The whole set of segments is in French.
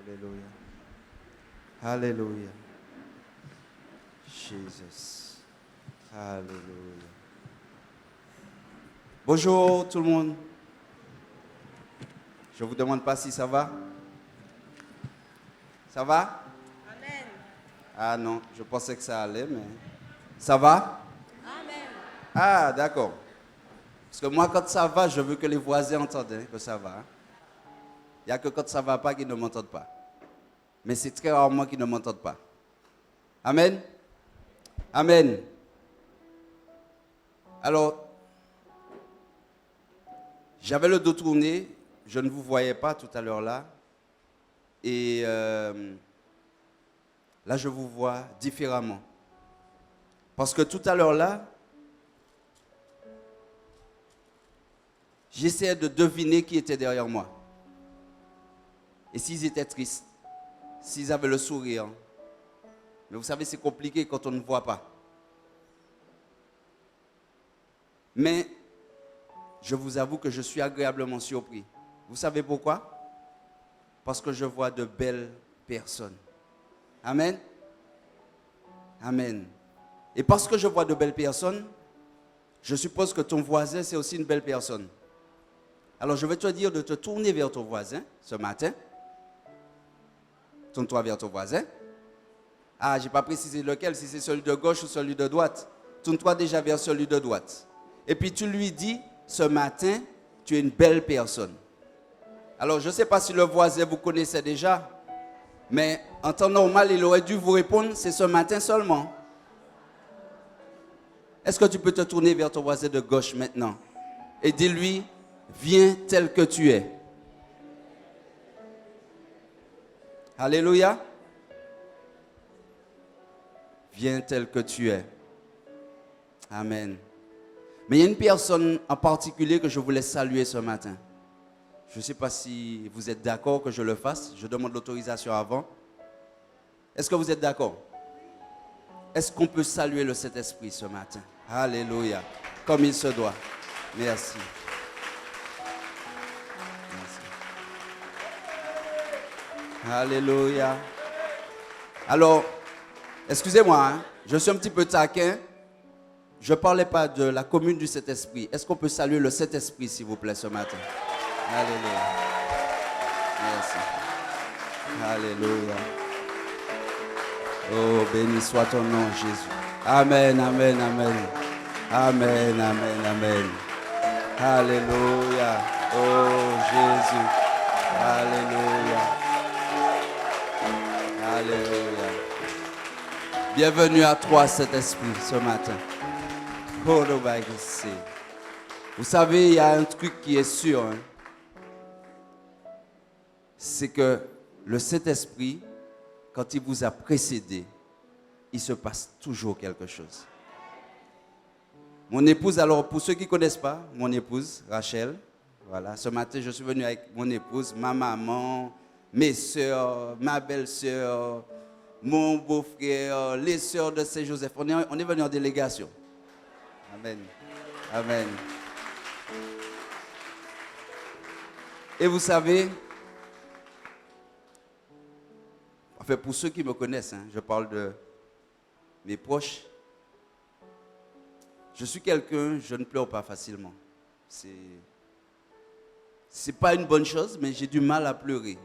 Alléluia. Alléluia. Jesus. Alléluia. Bonjour tout le monde. Je ne vous demande pas si ça va. Ça va? Amen. Ah non, je pensais que ça allait, mais... Ça va? Amen. Ah, d'accord. Parce que moi, quand ça va, je veux que les voisins entendent que ça va. Il n'y a que quand ça ne va pas qu'ils ne m'entendent pas. Mais c'est très rarement qu'ils ne m'entendent pas. Amen? Amen. Alors, j'avais le dos tourné, je ne vous voyais pas tout à l'heure là. Et là, je vous vois différemment. Parce que tout à l'heure là, j'essayais de deviner qui était derrière moi. Et s'ils étaient tristes, s'ils avaient le sourire. Mais vous savez, c'est compliqué quand on ne voit pas. Mais je vous avoue que je suis agréablement surpris. Vous savez pourquoi? Parce que je vois de belles personnes. Amen. Amen. Et parce que je vois de belles personnes, je suppose que ton voisin, c'est aussi une belle personne. Alors je vais te dire de te tourner vers ton voisin ce matin. Tourne-toi vers ton voisin. Ah, je n'ai pas précisé lequel, si c'est celui de gauche ou celui de droite. Tourne-toi déjà vers celui de droite. Et puis tu lui dis, ce matin, tu es une belle personne. Alors je ne sais pas si le voisin vous connaissait déjà, mais en temps normal, il aurait dû vous répondre, c'est ce matin seulement. Est-ce que tu peux te tourner vers ton voisin de gauche maintenant et dis-lui, viens tel que tu es. Alléluia. Viens tel que tu es. Amen. Mais il y a une personne en particulier que je voulais saluer ce matin. Je ne sais pas si vous êtes d'accord que je le fasse. Je demande l'autorisation avant. Est-ce que vous êtes d'accord? Est-ce qu'on peut saluer le Saint-Esprit ce matin? Alléluia. Comme il se doit. Merci. Merci. Alléluia. Alors, excusez-moi, hein, je suis un petit peu taquin. Je ne parlais pas de la commune du Saint-Esprit. Est-ce qu'on peut saluer le Saint-Esprit, s'il vous plaît, ce matin? Alléluia. Merci. Alléluia. Oh, béni soit ton nom, Jésus. Amen, amen, amen. Amen, amen, amen. Alléluia. Oh, Jésus. Alléluia. Alléluia. Bienvenue à toi, Saint-Esprit, ce matin. Vous savez, il y a un truc qui est sûr. Hein. C'est que le Saint-Esprit, quand il vous a précédé, il se passe toujours quelque chose. Mon épouse, alors pour ceux qui ne connaissent pas, mon épouse, Rachel, voilà, ce matin je suis venu avec mon épouse, ma maman, mes soeurs, ma belle-sœur, mon beau-frère, les sœurs de Saint-Joseph. On est venu en délégation. Amen. Amen. Et vous savez, enfin pour ceux qui me connaissent, hein, je parle de mes proches. Je suis quelqu'un, je ne pleure pas facilement. C'est pas une bonne chose, mais j'ai du mal à pleurer.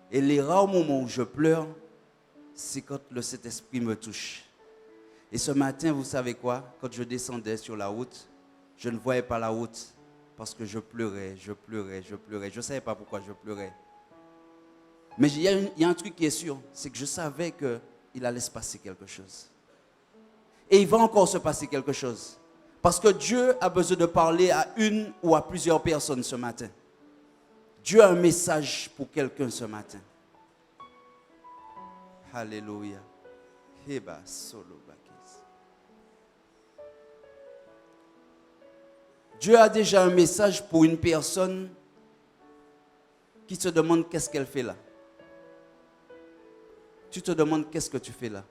Et les rares moments où je pleure, c'est quand le Saint-Esprit me touche. Et ce matin, vous savez quoi? Quand je descendais sur la route, je ne voyais pas la route parce que je pleurais, je pleurais, je pleurais. Je ne savais pas pourquoi je pleurais. Mais il y a un truc qui est sûr, c'est que je savais qu'il allait se passer quelque chose. Et il va encore se passer quelque chose. Parce que Dieu a besoin de parler à une ou à plusieurs personnes ce matin. Dieu a un message pour quelqu'un ce matin. Alléluia. Heba solo bakis. Dieu a déjà un message pour une personne qui se demande qu'est-ce qu'elle fait là. Tu te demandes qu'est-ce que tu fais là.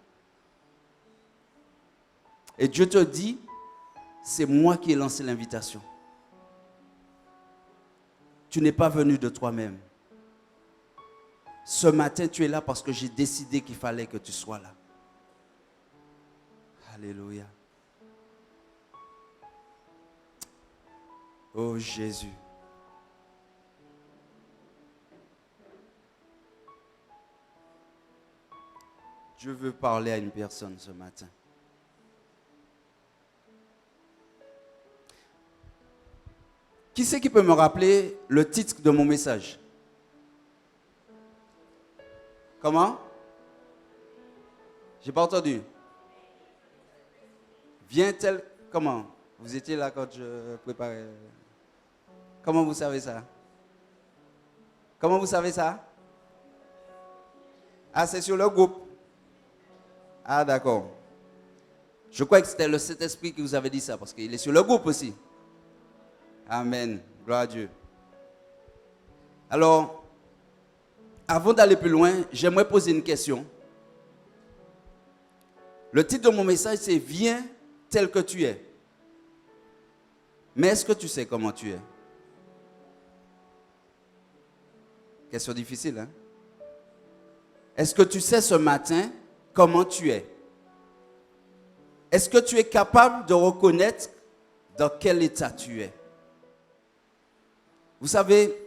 Et Dieu te dit, c'est moi qui ai lancé l'invitation. Tu n'es pas venu de toi-même. Ce matin, tu es là parce que j'ai décidé qu'il fallait que tu sois là. Alléluia. Oh Jésus. Dieu veut parler à une personne ce matin. Qui c'est qui peut me rappeler le titre de mon message? Comment? J'ai pas entendu. Viens tel... Comment? Vous étiez là quand je préparais... Comment vous savez ça? Comment vous savez ça? Ah, c'est sur le groupe. Ah, d'accord. Je crois que c'était le Saint-Esprit qui vous avait dit ça, parce qu'il est sur le groupe aussi. Amen. Gloire à Dieu. Alors, avant d'aller plus loin, j'aimerais poser une question. Le titre de mon message, c'est « Viens tel que tu es ». Mais est-ce que tu sais comment tu es? Question difficile, hein? Est-ce que tu sais ce matin comment tu es? Est-ce que tu es capable de reconnaître dans quel état tu es? Vous savez,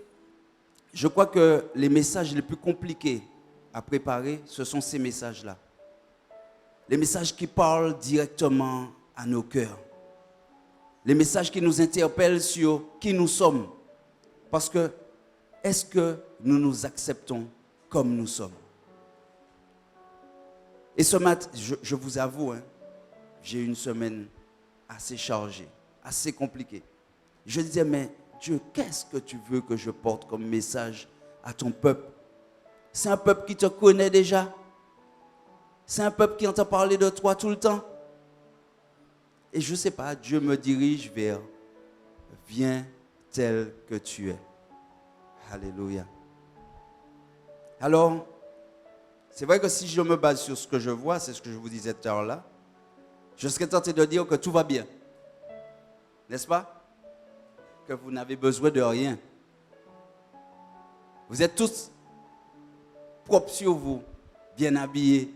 je crois que les messages les plus compliqués à préparer, ce sont ces messages-là. Les messages qui parlent directement à nos cœurs. Les messages qui nous interpellent sur qui nous sommes. Parce que, est-ce que nous nous acceptons comme nous sommes? Et ce matin, je vous avoue, hein, j'ai eu une semaine assez chargée, assez compliquée. Je disais, mais Dieu, qu'est-ce que tu veux que je porte comme message à ton peuple? C'est un peuple qui te connaît déjà. C'est un peuple qui entend parler de toi tout le temps. Et je ne sais pas, Dieu me dirige vers « Viens tel que tu es ». Alléluia. Alors, c'est vrai que si je me base sur ce que je vois, c'est ce que je vous disais tout à l'heure là, je serais tenté de dire que tout va bien. N'est-ce pas? Que vous n'avez besoin de rien. Vous êtes tous propres sur vous, bien habillés.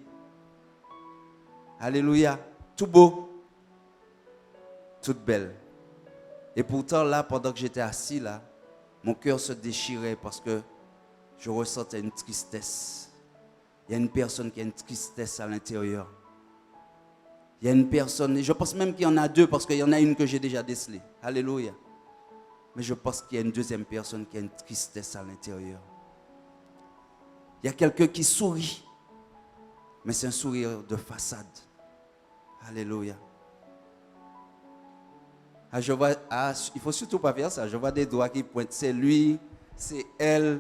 Alléluia. Tout beau, toute belle. Et pourtant là, pendant que j'étais assis là, mon cœur se déchirait parce que je ressentais une tristesse. Il y a une personne qui a une tristesse à l'intérieur. Il y a une personne, et je pense même qu'il y en a deux parce qu'il y en a une que j'ai déjà décelée. Alléluia. Mais je pense qu'il y a une deuxième personne qui a une tristesse à l'intérieur. Il y a quelqu'un qui sourit, mais c'est un sourire de façade. Alléluia. Ah, il ne faut surtout pas faire ça. Je vois des doigts qui pointent. C'est lui, c'est elle.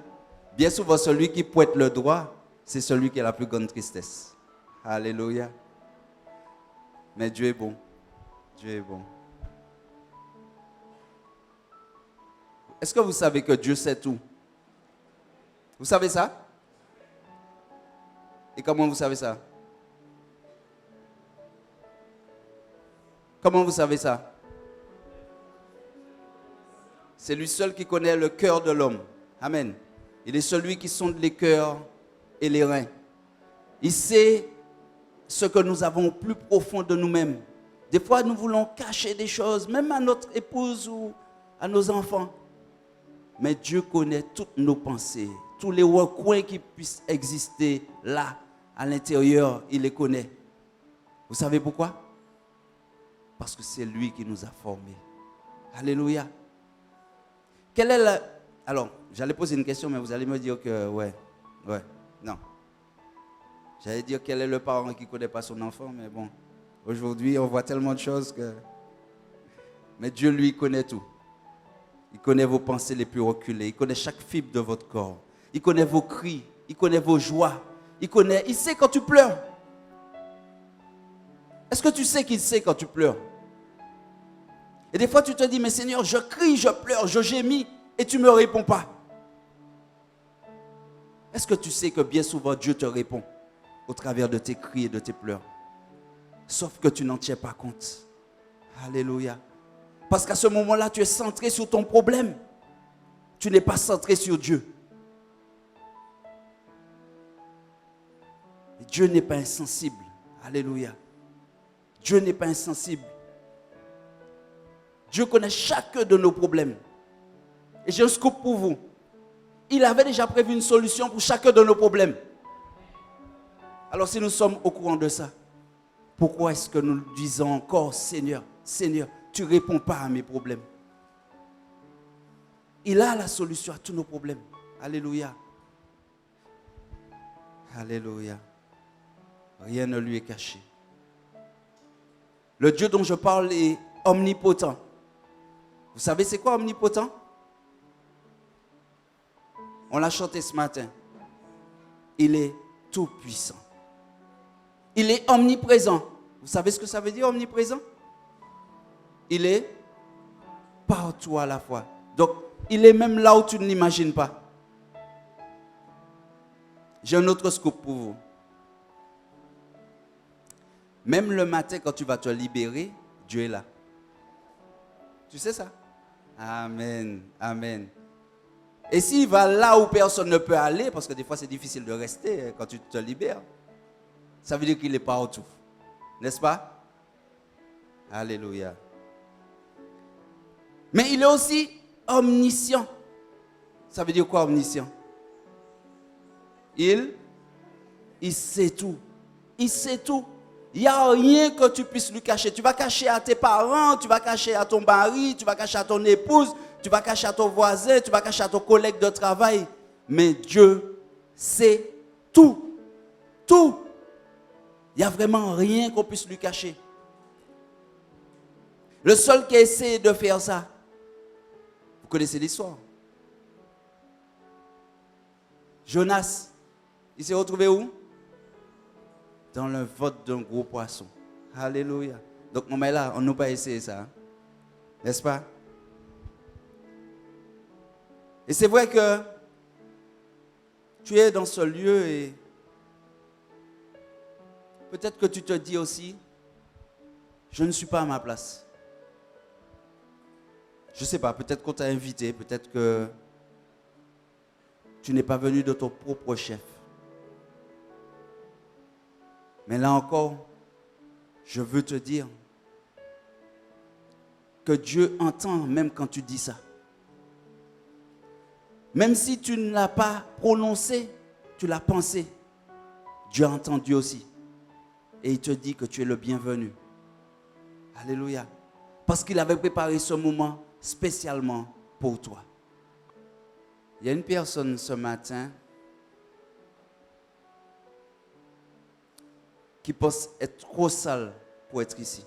Bien souvent, celui qui pointe le doigt, c'est celui qui a la plus grande tristesse. Alléluia. Mais Dieu est bon. Dieu est bon. Est-ce que vous savez que Dieu sait tout? Vous savez ça? Et comment vous savez ça? Comment vous savez ça? C'est lui seul qui connaît le cœur de l'homme. Amen. Il est celui qui sonde les cœurs et les reins. Il sait ce que nous avons au plus profond de nous-mêmes. Des fois, nous voulons cacher des choses, même à notre épouse ou à nos enfants. Mais Dieu connaît toutes nos pensées, tous les recoins qui puissent exister là, à l'intérieur, il les connaît. Vous savez pourquoi? Parce que c'est lui qui nous a formés. Alléluia. Quelle est la... Alors, j'allais poser une question, mais vous allez me dire que, non. J'allais dire quel est le parent qui ne connaît pas son enfant, mais bon, aujourd'hui, on voit tellement de choses que... Mais Dieu, lui, connaît tout. Il connaît vos pensées les plus reculées. Il connaît chaque fibre de votre corps. Il connaît vos cris. Il connaît vos joies. Il sait quand tu pleures. Est-ce que tu sais qu'il sait quand tu pleures? Et des fois, tu te dis, mais Seigneur, je crie, je pleure, je gémis, et tu ne me réponds pas. Est-ce que tu sais que bien souvent, Dieu te répond au travers de tes cris et de tes pleurs? Sauf que tu n'en tiens pas compte. Alléluia. Parce qu'à ce moment-là, tu es centré sur ton problème. Tu n'es pas centré sur Dieu. Dieu n'est pas insensible. Alléluia. Dieu n'est pas insensible. Dieu connaît chacun de nos problèmes. Et j'ai un scoop pour vous. Il avait déjà prévu une solution pour chacun de nos problèmes. Alors si nous sommes au courant de ça, pourquoi est-ce que nous disons encore, Seigneur, Seigneur, tu ne réponds pas à mes problèmes? Il a la solution à tous nos problèmes. Alléluia. Alléluia. Rien ne lui est caché. Le Dieu dont je parle est omnipotent. Vous savez c'est quoi omnipotent? On l'a chanté ce matin. Il est tout puissant. Il est omniprésent. Vous savez ce que ça veut dire omniprésent? Il est partout à la fois. Donc, il est même là où tu ne l'imagines pas. J'ai un autre scoop pour vous. Même le matin, quand tu vas te libérer, Dieu est là. Tu sais ça? Amen. Amen. Et s'il va là où personne ne peut aller, parce que des fois c'est difficile de rester quand tu te libères, ça veut dire qu'il est partout. N'est-ce pas? Alléluia. Mais il est aussi omniscient. Ça veut dire quoi omniscient? Il sait tout. Il sait tout. Il n'y a rien que tu puisses lui cacher. Tu vas cacher à tes parents, tu vas cacher à ton mari, tu vas cacher à ton épouse, tu vas cacher à ton voisin, tu vas cacher à ton collègue de travail. Mais Dieu sait tout. Tout. Il n'y a vraiment rien qu'on puisse lui cacher. Le seul qui a essayé de faire ça, vous connaissez l'histoire. Jonas, il s'est retrouvé où? Dans le ventre d'un gros poisson. Alléluia. Donc, on est là, on n'a pas essayé ça. Hein? N'est-ce pas? Et c'est vrai que tu es dans ce lieu et peut-être que tu te dis aussi, je ne suis pas à ma place. Je ne sais pas, peut-être qu'on t'a invité, peut-être que tu n'es pas venu de ton propre chef. Mais là encore, je veux te dire que Dieu entend même quand tu dis ça. Même si tu ne l'as pas prononcé, tu l'as pensé, Dieu a entendu aussi. Et il te dit que tu es le bienvenu. Alléluia. Parce qu'il avait préparé ce moment spécialement pour toi. Il y a une personne ce matin qui pense être trop sale pour être ici.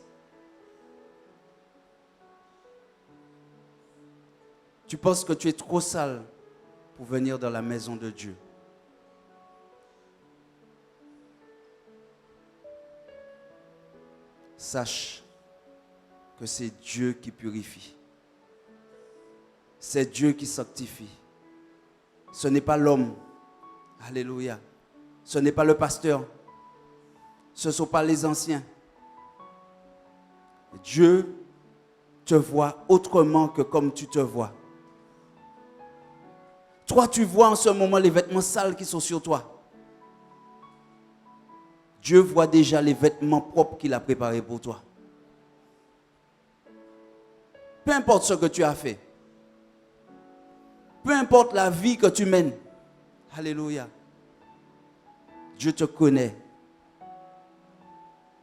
Tu penses que tu es trop sale pour venir dans la maison de Dieu. Sache que c'est Dieu qui purifie. C'est Dieu qui sanctifie. Ce n'est pas l'homme. Alléluia. Ce n'est pas le pasteur. Ce ne sont pas les anciens. Dieu te voit autrement que comme tu te vois. Toi, tu vois en ce moment les vêtements sales qui sont sur toi. Dieu voit déjà les vêtements propres qu'il a préparés pour toi. Peu importe ce que tu as fait. Peu importe la vie que tu mènes. Alléluia. Dieu te connaît.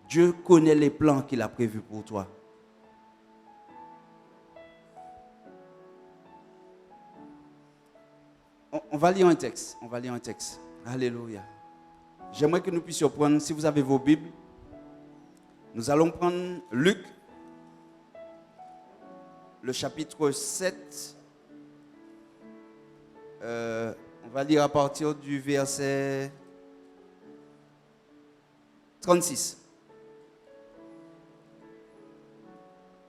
Dieu connaît les plans qu'il a prévus pour toi. On va lire un texte. On va lire un texte. Alléluia. J'aimerais que nous puissions prendre, si vous avez vos Bibles, nous allons prendre Luc, le chapitre 7. On va lire à partir du verset 36.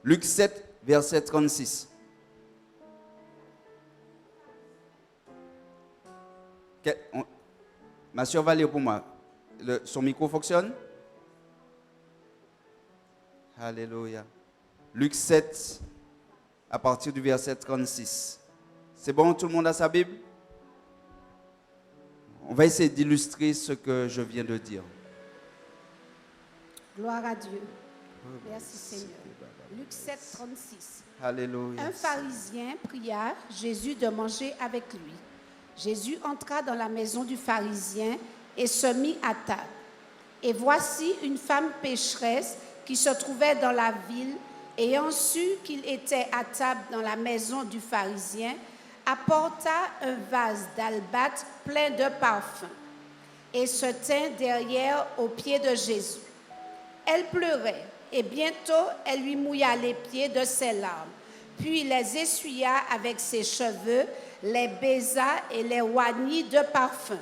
Luc 7, verset 36. Ma soeur va lire pour moi. Son micro fonctionne? Alléluia. Luc 7, à partir du verset 36. C'est bon, tout le monde a sa Bible? On va essayer d'illustrer ce que je viens de dire. Gloire à Dieu. Merci Seigneur. Luc 7, 36. Alléluia. Un pharisien pria Jésus de manger avec lui. Jésus entra dans la maison du pharisien et se mit à table. Et voici une femme pécheresse qui se trouvait dans la ville, ayant su qu'il était à table dans la maison du pharisien, apporta un vase d'albâtre plein de parfums et se tint derrière aux pieds de Jésus. Elle pleurait et bientôt elle lui mouilla les pieds de ses larmes, puis les essuya avec ses cheveux, les baisa et les oignit de parfum.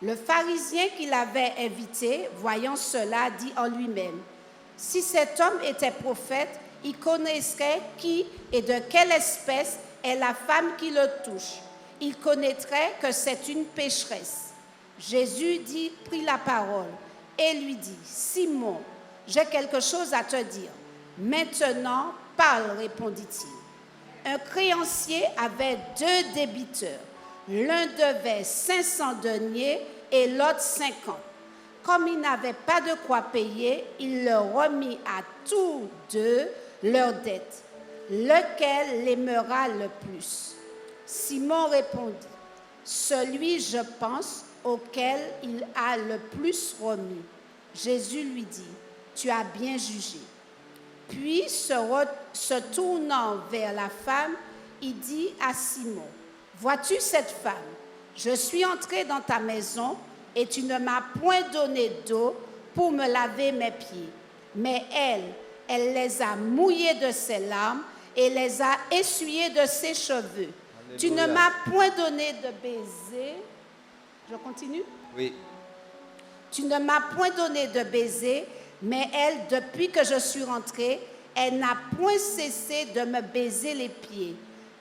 Le pharisien qui l'avait invité, voyant cela, dit en lui-même, « Si cet homme était prophète, il connaîtrait qui et de quelle espèce est la femme qui le touche. Il connaîtrait que c'est une pécheresse. » Jésus prit la parole et lui dit, « Simon, j'ai quelque chose à te dire. » « Maintenant, parle, répondit-il. Un créancier avait 2 débiteurs. L'un devait 500 deniers et l'autre 50. Comme il n'avait pas de quoi payer, il leur remit à tous 2 leurs dettes. Lequel l'aimera le plus? Simon répondit, celui, je pense, auquel il a le plus remis. Jésus lui dit, tu as bien jugé. Puis, se tournant vers la femme, il dit à Simon, vois-tu cette femme? Je suis entré dans ta maison et tu ne m'as point donné d'eau pour me laver mes pieds. Mais elle les a mouillés de ses larmes et les a essuyés de ses cheveux. Alléluia. Tu ne m'as point donné de baiser. Je continue? Oui. Tu ne m'as point donné de baiser, mais elle, depuis que je suis rentrée, elle n'a point cessé de me baiser les pieds.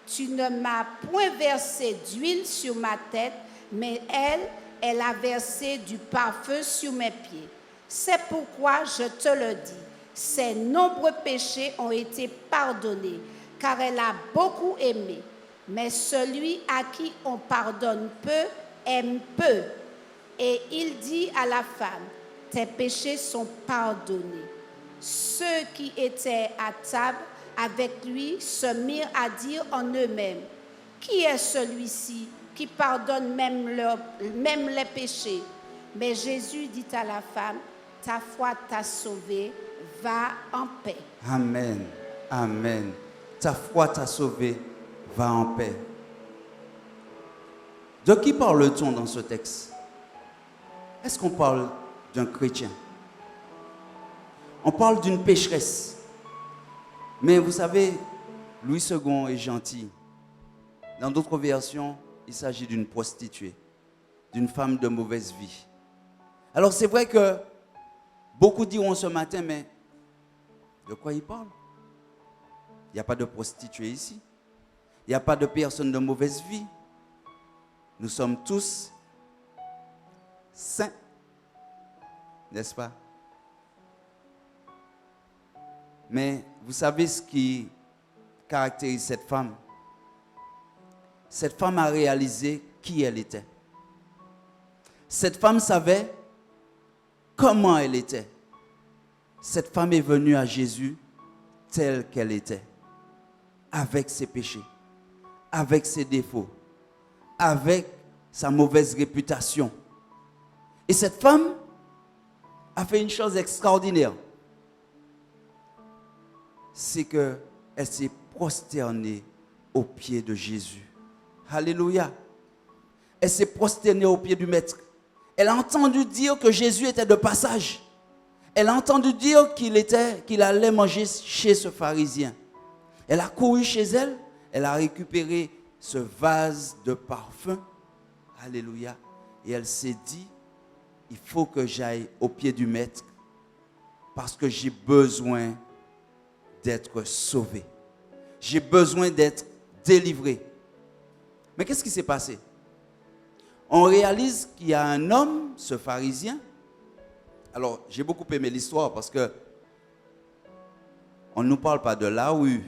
Tu ne m'as point versé d'huile sur ma tête, mais elle a versé du parfum sur mes pieds. C'est pourquoi je te le dis, ses nombreux péchés ont été pardonnés, car elle a beaucoup aimé. Mais celui à qui on pardonne peu, aime peu. Et il dit à la femme, tes péchés sont pardonnés. Ceux qui étaient à table avec lui se mirent à dire en eux-mêmes, qui est celui-ci qui pardonne même les péchés? Mais Jésus dit à la femme, ta foi t'a sauvée, va en paix. Amen. Amen. Ta foi t'a sauvé, va en paix. De qui parle-t-on dans ce texte? Est-ce qu'on parle d'un chrétien? On parle d'une pécheresse. Mais vous savez, Louis II est gentil. Dans d'autres versions, il s'agit d'une prostituée, d'une femme de mauvaise vie. Alors c'est vrai que beaucoup diront ce matin, mais de quoi il parle? Il n'y a pas de prostituée ici. Il n'y a pas de personne de mauvaise vie. Nous sommes tous saints, n'est-ce pas? Mais vous savez ce qui caractérise cette femme? Cette femme a réalisé qui elle était. Cette femme savait comment elle était. Cette femme est venue à Jésus telle qu'elle était, avec ses péchés, avec ses défauts, avec sa mauvaise réputation. Et cette femme a fait une chose extraordinaire. C'est qu'elle s'est prosternée aux pieds de Jésus. Alléluia. Elle s'est prosternée aux pieds du Maître. Elle a entendu dire que Jésus était de passage. Elle a entendu dire qu'il allait manger chez ce pharisien. Elle a couru chez elle. Elle a récupéré ce vase de parfum. Alléluia. Et elle s'est dit, il faut que j'aille aux pieds du Maître parce que j'ai besoin d'être sauvé. J'ai besoin d'être délivré. Mais qu'est-ce qui s'est passé? On réalise qu'il y a un homme, ce pharisien. Alors, j'ai beaucoup aimé l'histoire parce que on ne nous parle pas de la rue.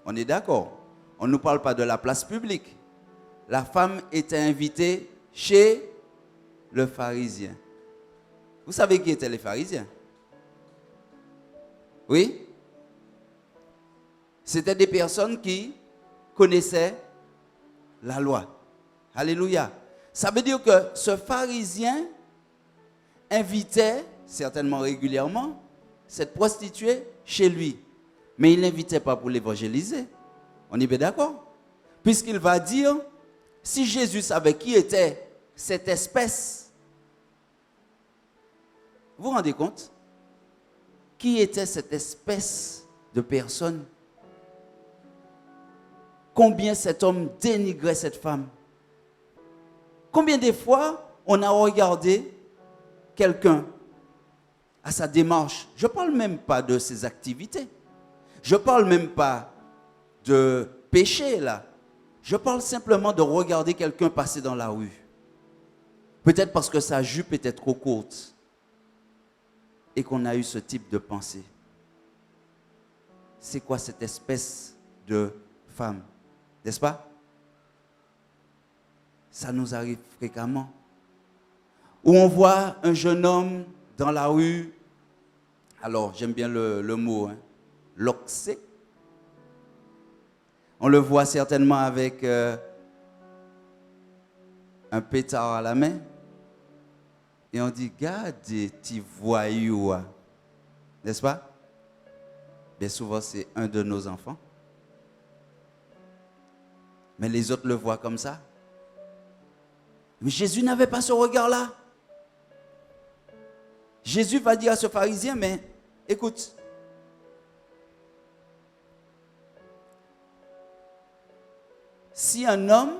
On est d'accord. On ne nous parle pas de la place publique. La femme était invitée chez le pharisien. Vous savez qui étaient les pharisiens? Oui? C'était des personnes qui connaissaient la loi. Alléluia. Ça veut dire que ce pharisien invitait, certainement régulièrement, cette prostituée chez lui. Mais il ne l'invitait pas pour l'évangéliser. On est bien d'accord? Puisqu'il va dire, si Jésus savait qui était cette espèce, vous vous rendez compte? Qui était cette espèce de personne? Combien cet homme dénigrait cette femme? Combien de fois on a regardé quelqu'un à sa démarche? Je ne parle même pas de ses activités. Je ne parle même pas de péché là. Je parle simplement de regarder quelqu'un passer dans la rue. Peut-être parce que sa jupe était trop courte et qu'on a eu ce type de pensée. C'est quoi cette espèce de femme? N'est-ce pas? Ça nous arrive fréquemment. Où on voit un jeune homme dans la rue, alors j'aime bien le mot, loxé. On le voit certainement avec un pétard à la main. Et on dit, garde, petit voyou. N'est-ce pas? Bien souvent, c'est un de nos enfants. Mais les autres le voient comme ça. Mais Jésus n'avait pas ce regard-là. Jésus va dire à ce pharisien, mais écoute, si un homme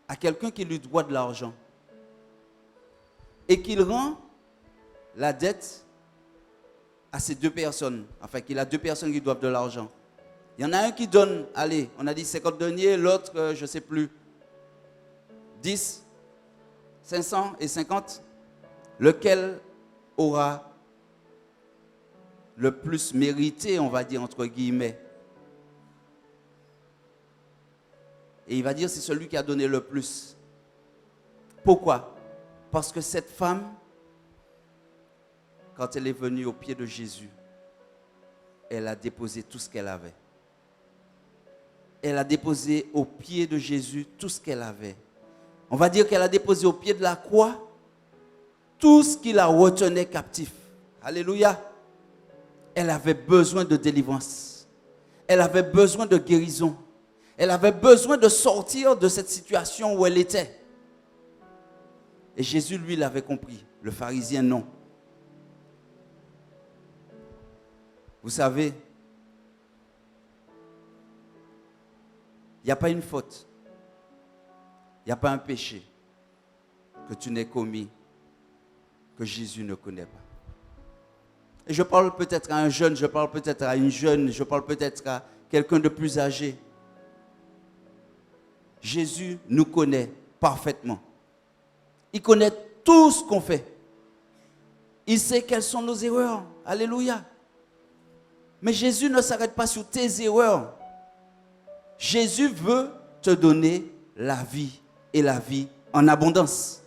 a quelqu'un qui lui doit de l'argent et qu'il rend la dette à ces deux personnes, enfin qu'il a deux personnes qui doivent de l'argent, il y en a un qui donne, allez, on a dit 50 deniers, l'autre, je ne sais plus, 10, 500 et 50, lequel aura le plus mérité, on va dire entre guillemets. Et il va dire c'est celui qui a donné le plus. Pourquoi? Parce que cette femme, quand elle est venue au pied de Jésus, elle a déposé tout ce qu'elle avait. Elle a déposé au pied de Jésus tout ce qu'elle avait. On va dire qu'elle a déposé au pied de la croix tout ce qui la retenait captif. Alléluia. Elle avait besoin de délivrance. Elle avait besoin de guérison. Elle avait besoin de sortir de cette situation où elle était. Et Jésus, lui, l'avait compris. Le pharisien, non. Vous savez, il n'y a pas une faute. Il n'y a pas un péché que tu n'aies commis que Jésus ne connaît pas. Et je parle peut-être à un jeune, je parle peut-être à une jeune, je parle peut-être à quelqu'un de plus âgé. Jésus nous connaît parfaitement. Il connaît tout ce qu'on fait. Il sait quelles sont nos erreurs. Alléluia. Mais Jésus ne s'arrête pas sur tes erreurs. Jésus veut te donner la vie et la vie en abondance.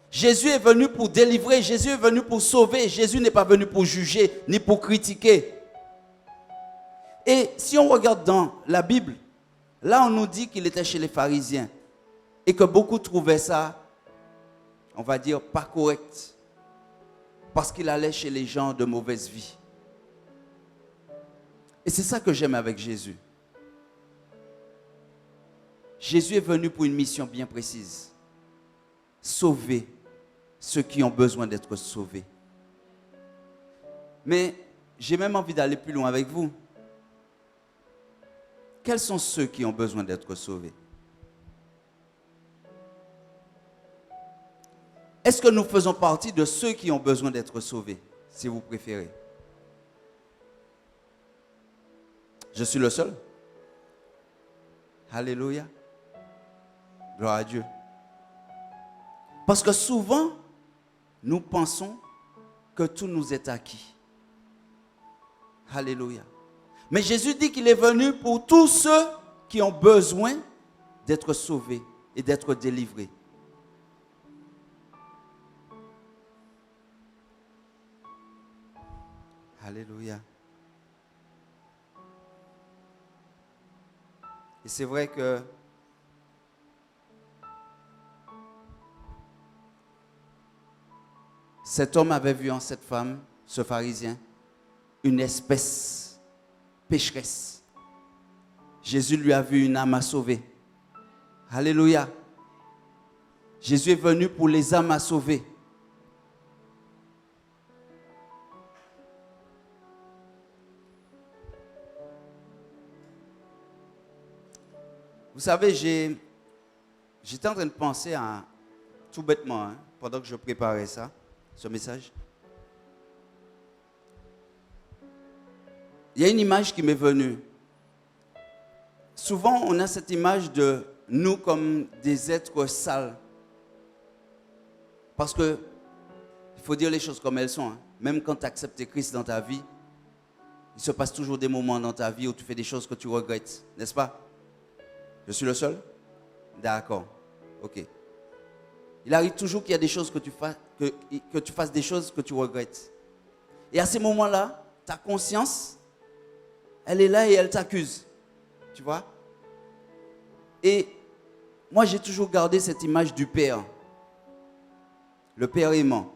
Jésus est venu pour délivrer, Jésus est venu pour sauver, Jésus n'est pas venu pour juger ni pour critiquer. Et si on regarde dans la Bible, là on nous dit qu'il était chez les pharisiens et que beaucoup trouvaient ça, on va dire, pas correct, parce qu'il allait chez les gens de mauvaise vie. Et c'est ça que j'aime avec Jésus. Jésus est venu pour une mission bien précise. Sauver ceux qui ont besoin d'être sauvés. Mais j'ai même envie d'aller plus loin avec vous. Quels sont ceux qui ont besoin d'être sauvés? Est-ce que nous faisons partie de ceux qui ont besoin d'être sauvés, si vous préférez? Je suis le seul? Alléluia. Gloire à Dieu. Parce que souvent, nous pensons que tout nous est acquis. Alléluia. Mais Jésus dit qu'il est venu pour tous ceux qui ont besoin d'être sauvés et d'être délivrés. Alléluia. Et c'est vrai que cet homme avait vu en cette femme, ce pharisien, une espèce pécheresse. Jésus lui a vu une âme à sauver. Alléluia. Jésus est venu pour les âmes à sauver. Vous savez, j'étais en train de penser à, tout bêtement, pendant que je préparais ça, ce message. Il y a une image qui m'est venue. Souvent, on a cette image de nous comme des êtres sales. Parce que, il faut dire les choses comme elles sont. Même quand tu acceptes Christ dans ta vie, il se passe toujours des moments dans ta vie où tu fais des choses que tu regrettes, n'est-ce pas? Je suis le seul? D'accord. Ok. Il arrive toujours qu'il y a des choses que tu fasses des choses que tu regrettes. Et à ces moments-là, ta conscience, elle est là et elle t'accuse. Tu vois? Et moi, j'ai toujours gardé cette image du Père. Le Père aimant.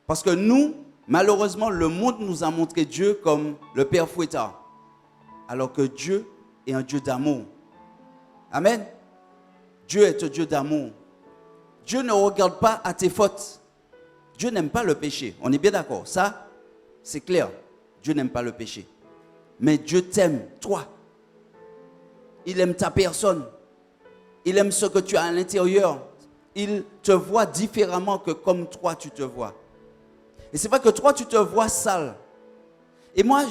Parce que nous, malheureusement, le monde nous a montré Dieu comme le Père fouettard. Alors que Dieu est un Dieu d'amour. Amen. Dieu est un Dieu d'amour. Dieu ne regarde pas à tes fautes. Dieu n'aime pas le péché. On est bien d'accord. Ça, c'est clair. Dieu n'aime pas le péché. Mais Dieu t'aime, toi. Il aime ta personne. Il aime ce que tu as à l'intérieur. Il te voit différemment que comme toi, tu te vois. Et c'est vrai que toi, tu te vois sale. Et moi,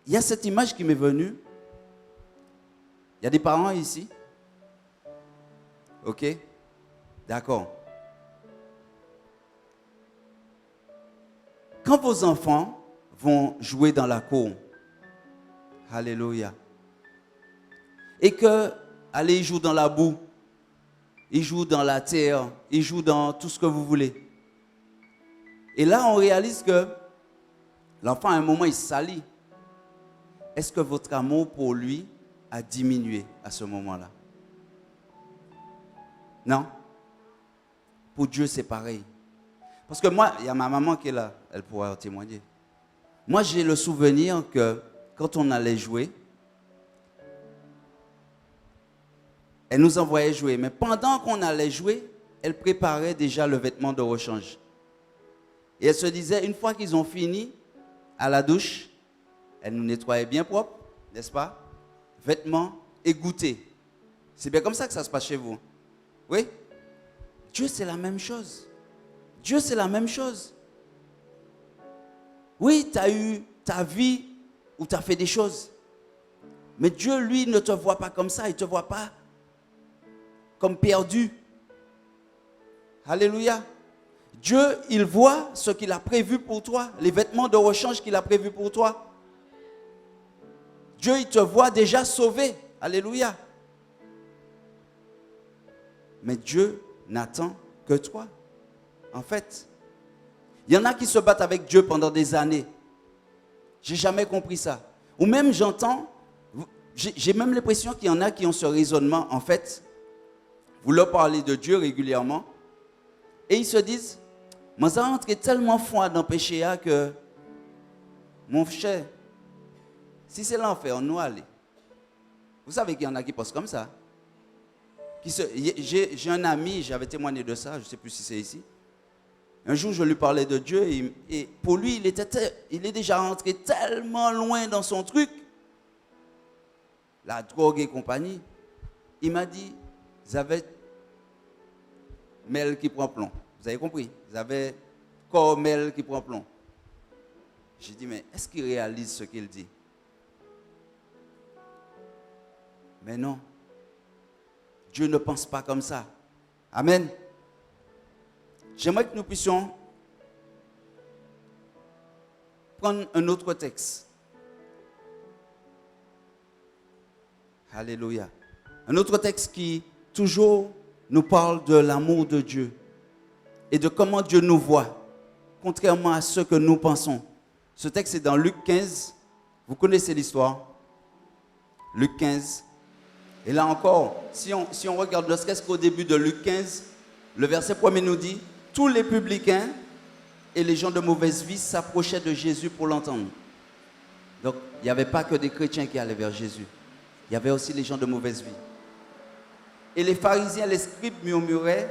il y a cette image qui m'est venue. Il y a des parents ici? Ok? D'accord. Quand vos enfants vont jouer dans la cour, alléluia, et que, allez, ils jouent dans la boue, ils jouent dans la terre, ils jouent dans tout ce que vous voulez. Et là, on réalise que l'enfant, à un moment, il se salit. Est-ce que votre amour pour lui a diminué à ce moment-là? Non? Pour Dieu, c'est pareil. Parce que moi, il y a ma maman qui est là, elle pourra en témoigner. Moi, j'ai le souvenir que quand on allait jouer, elle nous envoyait jouer. Mais pendant qu'on allait jouer, elle préparait déjà le vêtement de rechange. Et elle se disait, une fois qu'ils ont fini à la douche, elle nous nettoyait bien propre, n'est-ce pas? Vêtements et goûter. C'est bien comme ça que ça se passe chez vous. Oui? Dieu, c'est la même chose. Dieu, c'est la même chose. Oui, tu as eu ta vie où tu as fait des choses. Mais Dieu, lui, ne te voit pas comme ça. Il ne te voit pas comme perdu. Alléluia. Dieu, il voit ce qu'il a prévu pour toi, les vêtements de rechange qu'il a prévus pour toi. Dieu, il te voit déjà sauvé. Alléluia. Mais Dieu n'attend que toi. En fait, il y en a qui se battent avec Dieu pendant des années. J'ai jamais compris ça. Ou même j'entends, j'ai même l'impression qu'il y en a qui ont ce raisonnement. En fait, vous leur parlez de Dieu régulièrement et ils se disent, moi ça rentre tellement froid dans le péché que mon cher, si c'est l'enfer, on nous aller. Vous savez qu'il y en a qui pensent comme ça. J'ai un ami, j'avais témoigné de ça, je ne sais plus si c'est ici. Un jour, je lui parlais de Dieu et pour lui, il est déjà rentré tellement loin dans son truc, la drogue et compagnie. Il m'a dit, vous avez Mel qui prend plomb. Vous avez compris? Vous avez corps Mel qui prend plomb. J'ai dit, mais est-ce qu'il réalise ce qu'il dit? Mais non. Dieu ne pense pas comme ça. Amen. J'aimerais que nous puissions prendre un autre texte. Alléluia. Un autre texte qui toujours nous parle de l'amour de Dieu et de comment Dieu nous voit contrairement à ce que nous pensons. Ce texte est dans Luc 15. Vous connaissez l'histoire. Luc 15. Et là encore, si on regarde ne serait-ce qu'au début de Luc 15, le verset 1er nous dit « Tous les publicains et les gens de mauvaise vie s'approchaient de Jésus pour l'entendre. » Donc, il n'y avait pas que des chrétiens qui allaient vers Jésus. Il y avait aussi les gens de mauvaise vie. Et les pharisiens, les scribes murmuraient,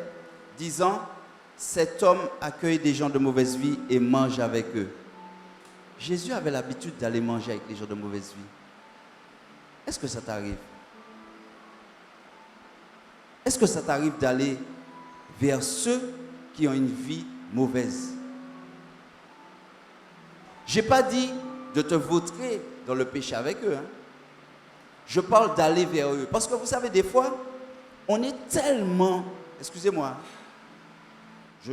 disant « Cet homme accueille des gens de mauvaise vie et mange avec eux. » Jésus avait l'habitude d'aller manger avec les gens de mauvaise vie. Est-ce que ça t'arrive? Est-ce que ça t'arrive d'aller vers ceux qui ont une vie mauvaise? Je n'ai pas dit de te vautrer dans le péché avec eux. Je parle d'aller vers eux. Parce que vous savez, des fois, on est tellement... Excusez-moi,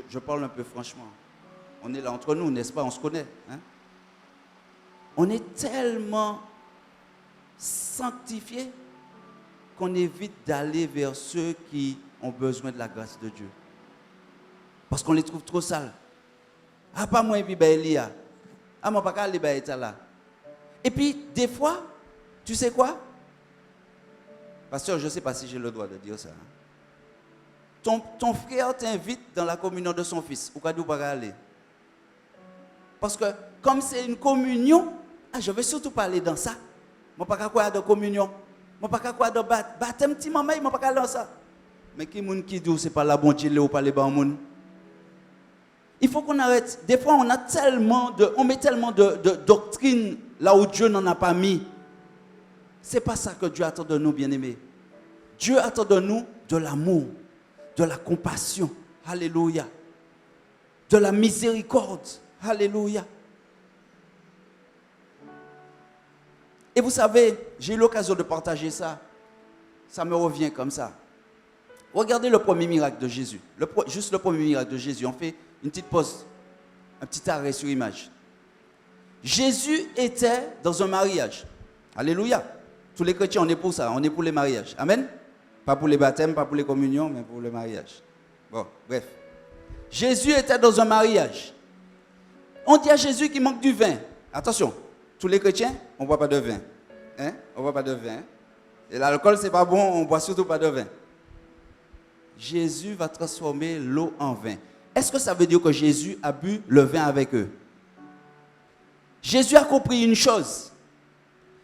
je parle un peu franchement. On est là entre nous, n'est-ce pas? On se connaît. On est tellement sanctifiés qu'on évite d'aller vers ceux qui ont besoin de la grâce de Dieu. Parce qu'on les trouve trop sales. Ah, pas moi, et puis Elia. Ah, moi, pas qu'à aller là. Et puis, des fois, tu sais quoi? Pasteur, je ne sais pas si j'ai le droit de dire ça. Ton frère t'invite dans la communion de son fils. Ou qu'à pas aller? Parce que, comme c'est une communion, je ne vais surtout pas aller dans ça. Je ne vais pas quoi de communion. Je ne vais pas quoi de baptême, petit maman, je ne vais pas aller dans ça. Mais qui est-ce qui dit, ce n'est pas la bonne Dieu ou pas les bons monde? Il faut qu'on arrête. Des fois, on met tellement de doctrines là où Dieu n'en a pas mis. Ce n'est pas ça que Dieu attend de nous, bien-aimés. Dieu attend de nous de l'amour, de la compassion. Alléluia. De la miséricorde. Alléluia. Et vous savez, j'ai eu l'occasion de partager ça. Ça me revient comme ça. Regardez le premier miracle de Jésus. Juste le premier miracle de Jésus. On fait une petite pause, un petit arrêt sur image. Jésus était dans un mariage. Alléluia. Tous les chrétiens, on est pour ça. On est pour les mariages. Amen. Pas pour les baptêmes, pas pour les communions, mais pour le mariage. Bon, bref. Jésus était dans un mariage. On dit à Jésus qu'il manque du vin. Attention, tous les chrétiens, on ne boit pas de vin. On ne boit pas de vin. Et l'alcool, ce n'est pas bon, on ne boit surtout pas de vin. Jésus va transformer l'eau en vin. Est-ce que ça veut dire que Jésus a bu le vin avec eux? Jésus a compris une chose.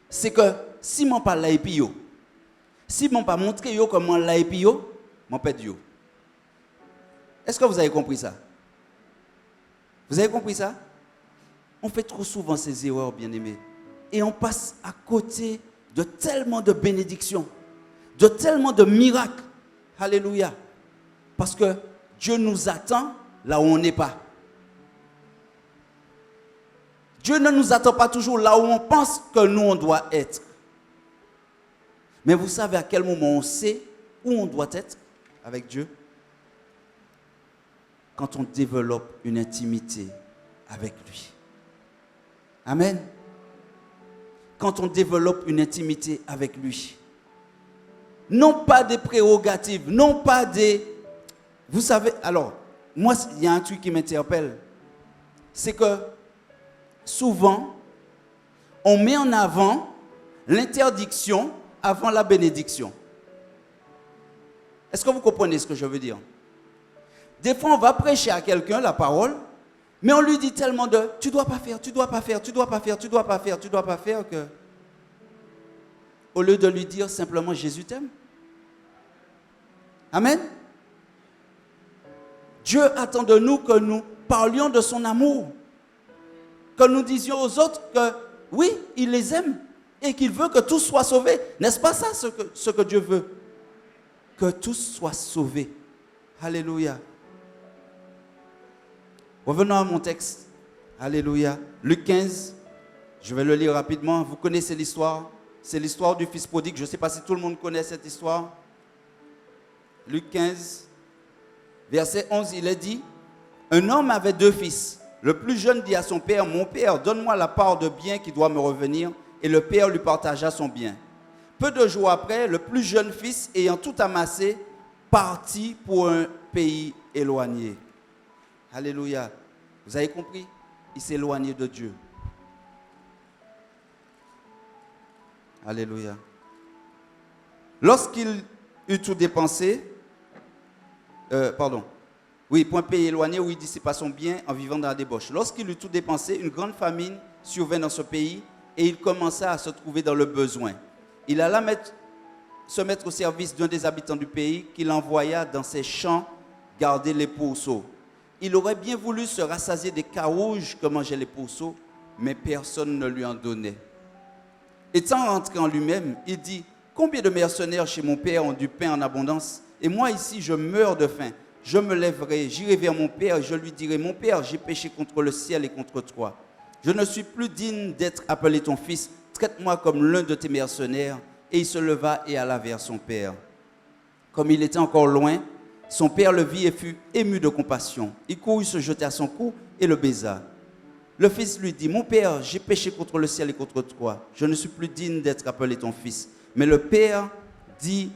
C'est que si je ne parle pas de si je ne pas montrer comment la épio, je perds yo. Est-ce que vous avez compris ça? Vous avez compris ça? On fait trop souvent ces erreurs, bien-aimés. Et on passe à côté de tellement de bénédictions, de tellement de miracles. Alléluia. Parce que Dieu nous attend là où on n'est pas. Dieu ne nous attend pas toujours là où on pense que nous, on doit être. Mais vous savez à quel moment on sait où on doit être avec Dieu? Quand on développe une intimité avec lui. Amen. Quand on développe une intimité avec lui. Non pas des prérogatives, non pas des... Vous savez, alors, moi, il y a un truc qui m'interpelle. C'est que souvent, on met en avant l'interdiction avant la bénédiction. Est-ce que vous comprenez ce que je veux dire? Des fois, on va prêcher à quelqu'un la parole, mais on lui dit tellement de « tu ne dois pas faire, tu ne dois pas faire, tu ne dois pas faire, tu ne dois pas faire, tu ne dois pas faire » que, au lieu de lui dire simplement « Jésus t'aime ». Amen. Dieu attend de nous que nous parlions de son amour, que nous disions aux autres que oui, il les aime et qu'il veut que tous soient sauvés. N'est-ce pas ça ce que Dieu veut? Que tous soient sauvés. Alléluia. Revenons à mon texte. Alléluia. Luc 15. Je vais le lire rapidement. Vous connaissez l'histoire. C'est l'histoire du fils prodigue. Je ne sais pas si tout le monde connaît cette histoire. Luc 15, verset 11, il est dit, un homme avait 2 fils. Le plus jeune dit à son père, mon père, donne-moi la part de bien qui doit me revenir. Et le père lui partagea son bien. Peu de jours après, le plus jeune fils, ayant tout amassé, partit pour un pays éloigné. Alléluia. Vous avez compris? Il s'est éloigné de Dieu. Alléluia. Lorsqu'il eut tout dépensé, point pays éloigné où il dissipa son bien en vivant dans la débauche. Lorsqu'il eut tout dépensé, une grande famine survint dans ce pays et il commença à se trouver dans le besoin. Il alla se mettre au service d'un des habitants du pays qu'il envoya dans ses champs garder les pourceaux. Il aurait bien voulu se rassasier des carouges que mangeaient les pourceaux, mais personne ne lui en donnait. Étant rentré en lui-même, il dit: combien de mercenaires chez mon père ont du pain en abondance, et moi ici je meurs de faim. Je me lèverai, j'irai vers mon père et je lui dirai: mon père, j'ai péché contre le ciel et contre toi. Je ne suis plus digne d'être appelé ton fils. Traite-moi comme l'un de tes mercenaires. Et il se leva et alla vers son père. Comme il était encore loin, son père le vit et fut ému de compassion. Il courut se jeter à son cou et le baisa. Le fils lui dit: mon père, j'ai péché contre le ciel et contre toi. Je ne suis plus digne d'être appelé ton fils. Mais le père dit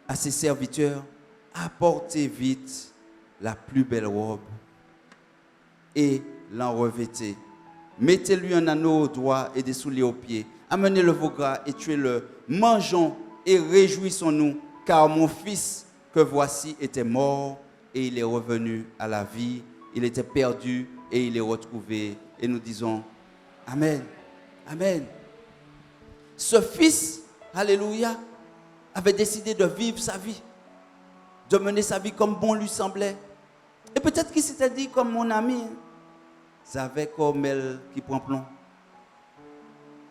à ses serviteurs: apportez vite la plus belle robe et l'en revêtez. Mettez-lui un anneau au doigt et des souliers aux pieds. Amenez le veau gras et tuez-le. Mangeons et réjouissons-nous, car mon fils que voici était mort et il est revenu à la vie. Il était perdu et il est retrouvé. Et nous disons Amen. Amen. Ce fils, alléluia, avait décidé de vivre sa vie, de mener sa vie comme bon lui semblait. Et peut-être qu'il s'était dit comme mon ami, ça avait comme elle qui prend plomb.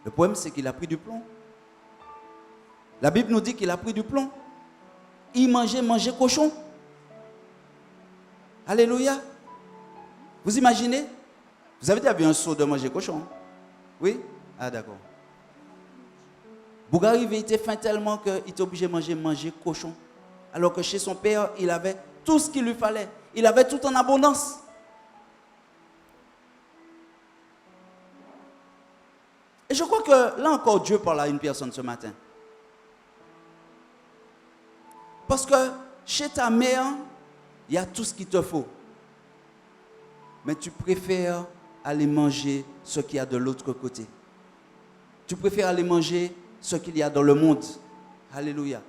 Le problème, c'est qu'il a pris du plomb. La Bible nous dit qu'il a pris du plomb. Il mangeait cochon. Alléluia. Vous imaginez? Vous avez déjà vu un saut de manger cochon? Oui? Ah, d'accord. Bougari était faim tellement qu'il était obligé de manger cochon. Alors que chez son père, il avait tout ce qu'il lui fallait. Il avait tout en abondance. Et je crois que là encore, Dieu parle à une personne ce matin. Parce que chez ta mère, il y a tout ce qu'il te faut. Mais tu préfères aller manger ce qu'il y a de l'autre côté. Tu préfères aller manger ce qu'il y a dans le monde. Alléluia.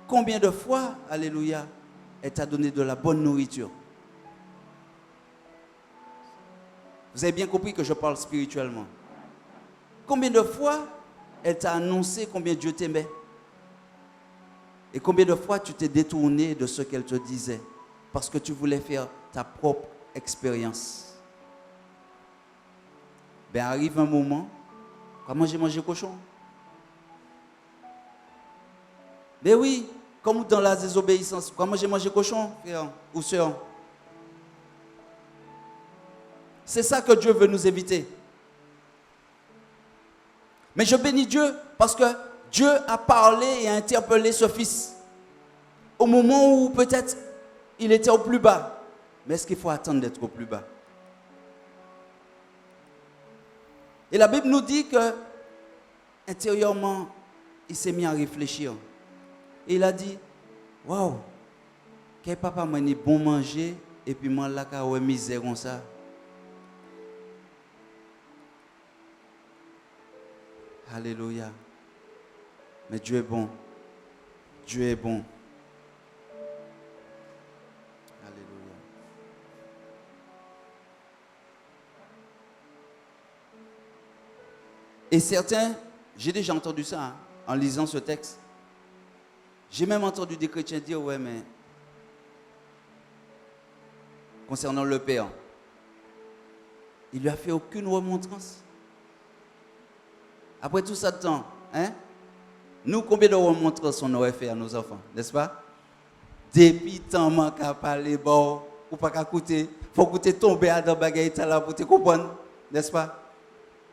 Combien de fois, alléluia, elle t'a donné de la bonne nourriture? Vous avez bien compris que je parle spirituellement. Combien de fois elle t'a annoncé combien Dieu t'aimait? Et combien de fois tu t'es détourné de ce qu'elle te disait parce que tu voulais faire ta propre expérience? Ben arrive un moment, comment j'ai mangé cochon? Ben oui, comme dans la désobéissance, comment j'ai mangé cochon, frère ou sœur? C'est ça que Dieu veut nous éviter. Mais je bénis Dieu parce que Dieu a parlé et a interpellé ce fils au moment où peut-être il était au plus bas. Mais est-ce qu'il faut attendre d'être au plus bas? Et la Bible nous dit que intérieurement, il s'est mis à réfléchir. Et il a dit: waouh, quel papa m'a dit bon manger et puis moi là quand misère comme ça. Alléluia. Mais Dieu est bon. Dieu est bon. Alléluia. Et certains, j'ai déjà entendu ça hein, en lisant ce texte. J'ai même entendu des chrétiens dire: ouais, mais concernant le Père, il lui a fait aucune remontrance. Après tout ça de temps, hein? Nous, combien de remontrances on aurait fait à nos enfants, n'est-ce pas? Depuis tant manque à parler, bon, ou pas qu'à coûter, faut coûter tomber à dans bagaille là pour te comprendre, n'est-ce pas?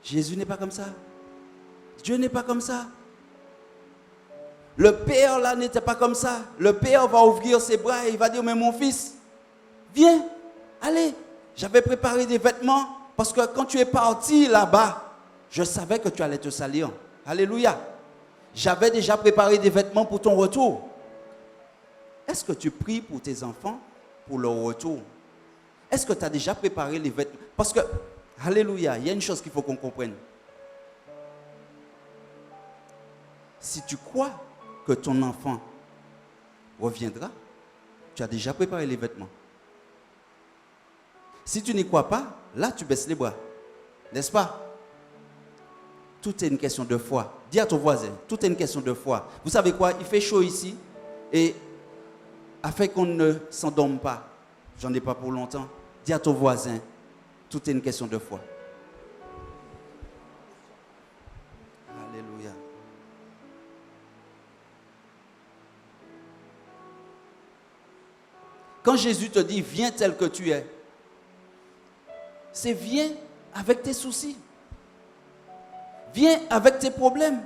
Jésus n'est pas comme ça. Dieu n'est pas comme ça. Le Père là n'était pas comme ça. Le Père va ouvrir ses bras et il va dire: mais mon fils, viens, allez. J'avais préparé des vêtements parce que quand tu es parti là-bas, je savais que tu allais te salir. Alléluia. J'avais déjà préparé des vêtements pour ton retour. Est-ce que tu pries pour tes enfants pour leur retour? Est-ce que tu as déjà préparé les vêtements? Parce que, alléluia, il y a une chose qu'il faut qu'on comprenne. Si tu crois que ton enfant reviendra, tu as déjà préparé les vêtements. Si tu n'y crois pas, là tu baisses les bras. N'est-ce pas? Tout est une question de foi. Dis à ton voisin, tout est une question de foi. Vous savez quoi? Il fait chaud ici. Et afin qu'on ne s'endorme pas, j'en ai pas pour longtemps, dis à ton voisin, tout est une question de foi. Alléluia. Quand Jésus te dit, viens tel que tu es, c'est viens avec tes soucis. Viens avec tes problèmes.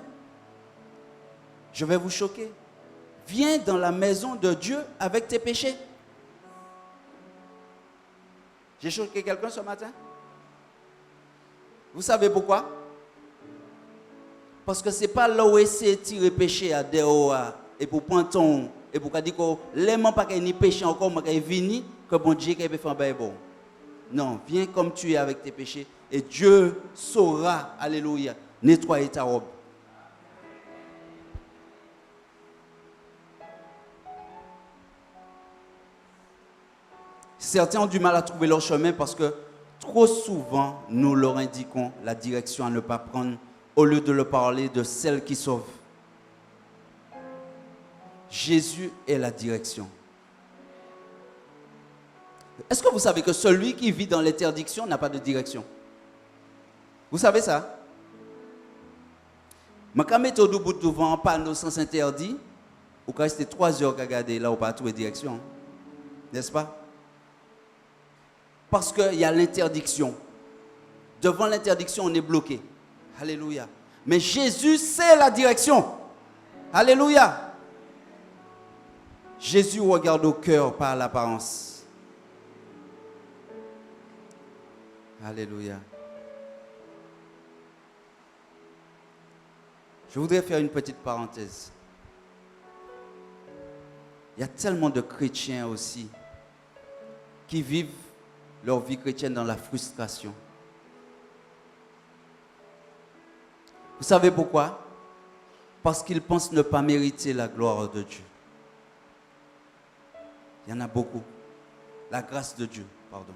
Je vais vous choquer. Viens dans la maison de Dieu avec tes péchés. J'ai choqué quelqu'un ce matin? Vous savez pourquoi? Parce que ce n'est pas là où essayer de tirer péché à dehors et pour prendre ton et pour dire que les gens pas ni péché encore mais venir que bon Dieu qui peut faire un bon. Non, viens comme tu es avec tes péchés et Dieu saura, alléluia, nettoyer ta robe. Certains ont du mal à trouver leur chemin parce que trop souvent, nous leur indiquons la direction à ne pas prendre au lieu de leur parler de celle qui sauve. Jésus est la direction. Est-ce que vous savez que celui qui vit dans l'interdiction n'a pas de direction? Vous savez ça? Mais quand on est au bout devant un panneau sans interdit, ou quand c'était 3 heures à regarder là où pas trouver direction, n'est-ce pas? Parce qu'il y a l'interdiction. Devant l'interdiction, on est bloqué. Alléluia. Mais Jésus, c'est la direction. Alléluia. Jésus regarde au cœur par l'apparence. Alléluia. Je voudrais faire une petite parenthèse. Il y a tellement de chrétiens aussi qui vivent leur vie chrétienne dans la frustration. Vous savez pourquoi? Parce qu'ils pensent ne pas mériter la gloire de Dieu. Il y en a beaucoup. La grâce de Dieu, pardon.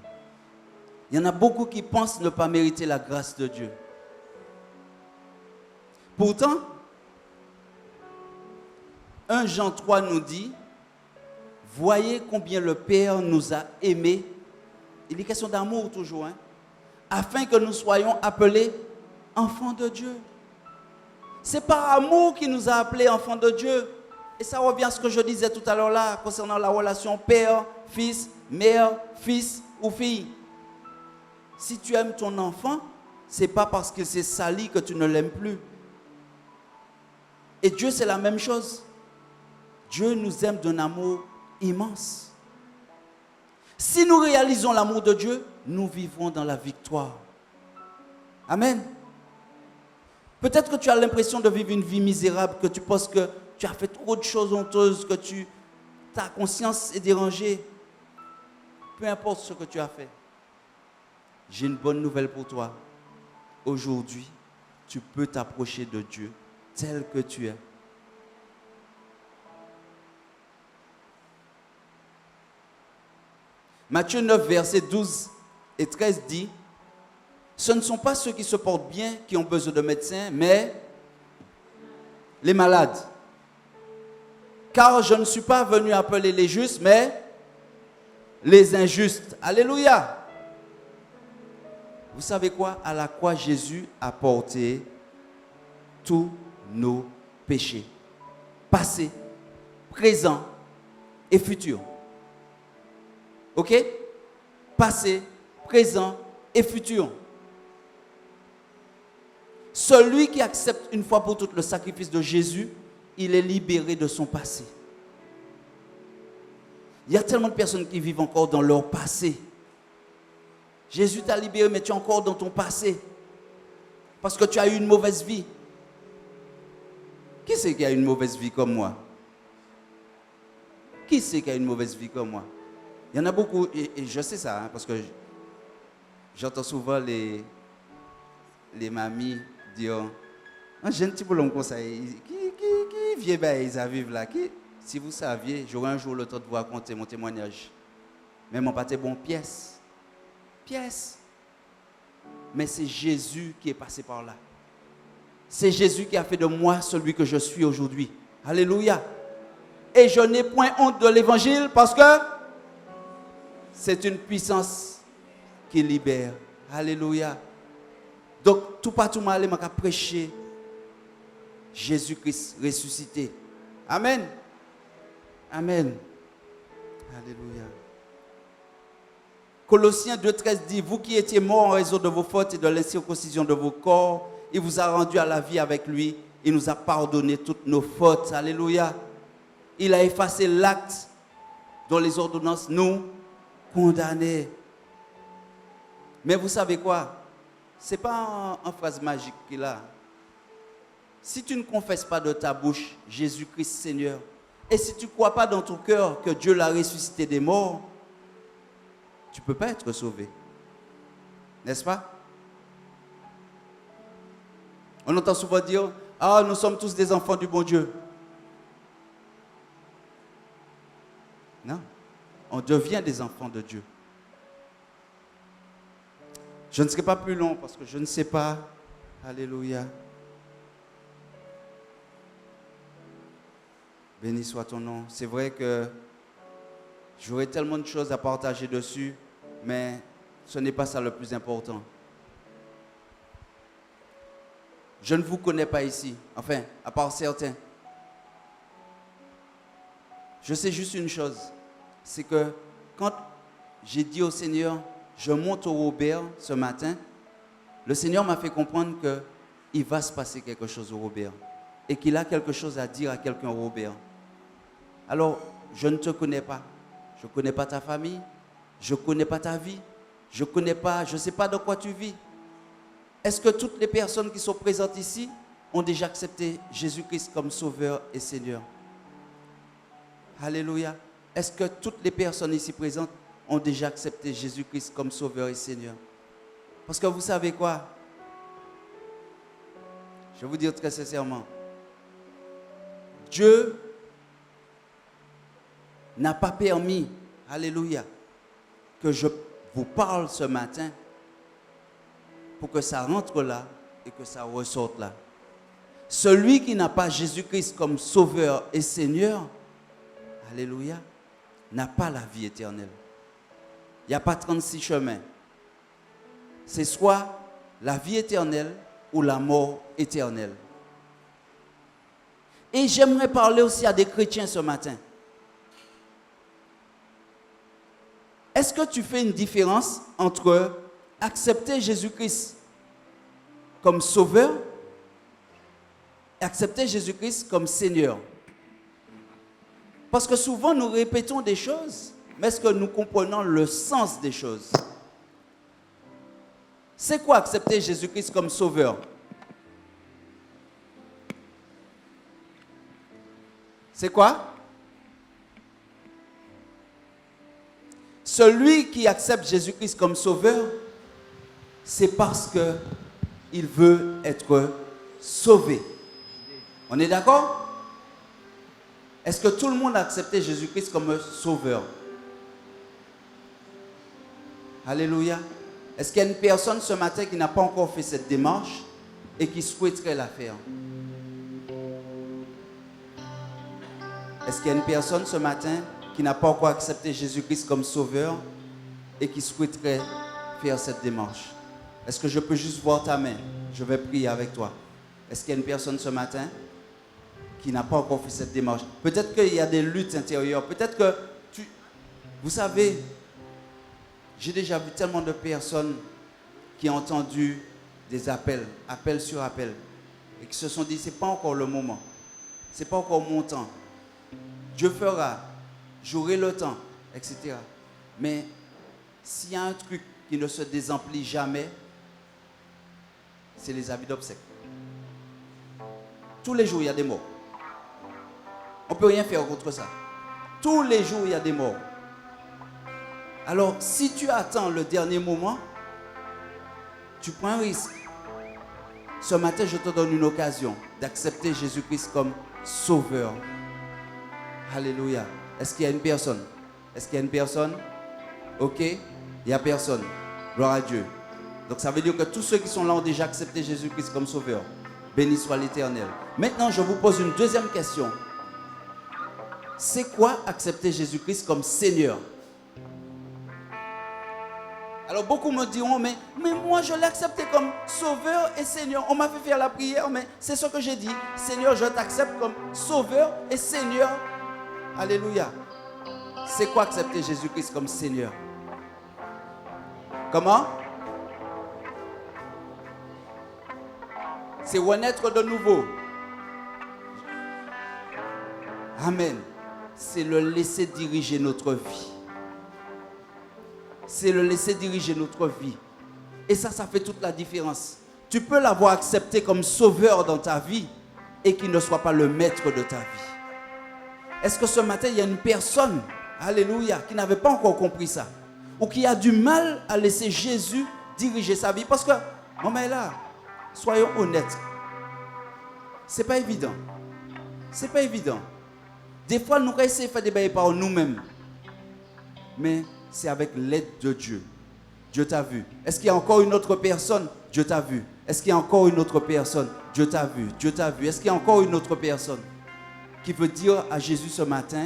Il y en a beaucoup qui pensent ne pas mériter la grâce de Dieu. Pourtant, 1 Jean 3 nous dit, voyez combien le Père nous a aimés. Il est question d'amour toujours, hein, afin que nous soyons appelés enfants de Dieu. C'est par amour qu'il nous a appelés enfants de Dieu. Et ça revient à ce que je disais tout à l'heure là, concernant la relation père, fils, mère, fils ou fille. Si tu aimes ton enfant, ce n'est pas parce qu'il s'est sali que tu ne l'aimes plus. Et Dieu, c'est la même chose. Dieu nous aime d'un amour immense. Si nous réalisons l'amour de Dieu, nous vivrons dans la victoire. Amen. Peut-être que tu as l'impression de vivre une vie misérable, que tu penses que tu as fait trop de choses honteuses, que ta conscience est dérangée. Peu importe ce que tu as fait. J'ai une bonne nouvelle pour toi. Aujourd'hui, tu peux t'approcher de Dieu tel que tu es. Matthieu 9, versets 12 et 13 dit, ce ne sont pas ceux qui se portent bien qui ont besoin de médecins, mais les malades. Car je ne suis pas venu appeler les justes, mais les injustes. Alléluia. Vous savez quoi? À la croix, Jésus a porté tous nos péchés. Passé, présent et futur. Ok? Passé, présent et futur. Celui qui accepte une fois pour toutes le sacrifice de Jésus, il est libéré de son passé. Il y a tellement de personnes qui vivent encore dans leur passé. Jésus t'a libéré, mais tu es encore dans ton passé. Parce que tu as eu une mauvaise vie. Qui c'est qui a une mauvaise vie comme moi? Qui c'est qui a une mauvaise vie comme moi? Il y en a beaucoup, et je sais ça, parce que j'entends souvent les mamies dire, j'ai un petit peu long conseil, qui vient, ben, ils vivent là, si vous saviez, j'aurai un jour le temps de vous raconter mon témoignage. Mais mon pâté bon, pièce. Mais c'est Jésus qui est passé par là. C'est Jésus qui a fait de moi celui que je suis aujourd'hui. Alléluia. Et je n'ai point honte de l'évangile parce que c'est une puissance qui libère. Alléluia. Donc, tout partout où je vais prêcher Jésus-Christ ressuscité. Amen. Amen. Alléluia. Colossiens 2,13 dit, vous qui étiez morts en raison de vos fautes et de l'incirconcision de vos corps, il vous a rendu à la vie avec lui. Il nous a pardonné toutes nos fautes. Alléluia. Il a effacé l'acte dont les ordonnances nous condamnaient. Mais vous savez quoi? Ce n'est pas en phrase magique qu'il a. Si tu ne confesses pas de ta bouche Jésus-Christ Seigneur, et si tu ne crois pas dans ton cœur que Dieu l'a ressuscité des morts, tu ne peux pas être sauvé. N'est-ce pas? On entend souvent dire, ah, nous sommes tous des enfants du bon Dieu. Non, on devient des enfants de Dieu. Je ne serai pas plus long parce que je ne sais pas. Alléluia. Béni soit ton nom. C'est vrai que j'aurais tellement de choses à partager dessus, mais ce n'est pas ça le plus important. Je ne vous connais pas ici, enfin, à part certains. Je sais juste une chose, c'est que quand j'ai dit au Seigneur, je monte au Robert ce matin, le Seigneur m'a fait comprendre qu'il va se passer quelque chose au Robert et qu'il a quelque chose à dire à quelqu'un au Robert. Alors, je ne te connais pas, je ne connais pas ta famille, je ne connais pas ta vie, je ne sais pas de quoi tu vis. Est-ce que toutes les personnes qui sont présentes ici ont déjà accepté Jésus-Christ comme Sauveur et Seigneur? Alléluia. Est-ce que toutes les personnes ici présentes ont déjà accepté Jésus-Christ comme Sauveur et Seigneur? Parce que vous savez quoi? Je vais vous dire très sincèrement. Dieu n'a pas permis, alléluia, que je vous parle ce matin pour que ça rentre là et que ça ressorte là. Celui qui n'a pas Jésus-Christ comme Sauveur et Seigneur, alléluia, n'a pas la vie éternelle. Il n'y a pas 36 chemins. C'est soit la vie éternelle ou la mort éternelle. Et j'aimerais parler aussi à des chrétiens ce matin. Est-ce que tu fais une différence entre accepter Jésus-Christ comme Sauveur et accepter Jésus-Christ comme Seigneur? Parce que souvent nous répétons des choses, mais est-ce que nous comprenons le sens des choses? C'est quoi accepter Jésus-Christ comme Sauveur? C'est quoi? Celui qui accepte Jésus-Christ comme Sauveur, c'est parce qu'il veut être sauvé. On est d'accord? Est-ce que tout le monde a accepté Jésus-Christ comme Sauveur? Alléluia. Est-ce qu'il y a une personne ce matin qui n'a pas encore fait cette démarche et qui souhaiterait la faire? Est-ce qu'il y a une personne ce matin qui n'a pas encore accepté Jésus-Christ comme Sauveur et qui souhaiterait faire cette démarche? Est-ce que je peux juste voir ta main? Je vais prier avec toi. Est-ce qu'il y a une personne ce matin qui n'a pas encore fait cette démarche? Peut-être qu'il y a des luttes intérieures. Peut-être que vous savez, j'ai déjà vu tellement de personnes qui ont entendu des appels sur appels, et qui se sont dit, c'est pas encore le moment. C'est pas encore mon temps. Dieu fera. J'aurai le temps, etc. Mais s'il y a un truc qui ne se désemplit jamais, c'est les habits d'obsèques. Tous les jours, il y a des morts. On ne peut rien faire contre ça. Tous les jours, il y a des morts. Alors, si tu attends le dernier moment, tu prends un risque. Ce matin, je te donne une occasion d'accepter Jésus-Christ comme sauveur. Alléluia. Est-ce qu'il y a une personne? Est-ce qu'il y a une personne? Ok. Il n'y a personne. Gloire à Dieu. Donc ça veut dire que tous ceux qui sont là ont déjà accepté Jésus-Christ comme sauveur. Béni soit l'Éternel. Maintenant, je vous pose une deuxième question. C'est quoi accepter Jésus-Christ comme Seigneur? Alors beaucoup me diront, mais moi je l'ai accepté comme sauveur et Seigneur. On m'a fait faire la prière, mais c'est ce que j'ai dit. Seigneur, je t'accepte comme sauveur et Seigneur. Alléluia. C'est quoi accepter Jésus-Christ comme Seigneur? Comment? C'est renaître de nouveau. Amen. C'est le laisser diriger notre vie. C'est le laisser diriger notre vie. Et ça fait toute la différence. Tu peux l'avoir accepté comme sauveur dans ta vie et qu'il ne soit pas le maître de ta vie. Est-ce que ce matin, il y a une personne, alléluia, qui n'avait pas encore compris ça? Ou qui a du mal à laisser Jésus diriger sa vie? Parce que, mais là, soyons honnêtes. C'est pas évident. C'est pas évident. Des fois, nous essayons de faire des bails par nous-mêmes. Mais c'est avec l'aide de Dieu. Dieu t'a vu. Est-ce qu'il y a encore une autre personne? Dieu t'a vu. Est-ce qu'il y a encore une autre personne? Dieu t'a vu. Dieu t'a vu. Est-ce qu'il y a encore une autre personne qui veut dire à Jésus ce matin,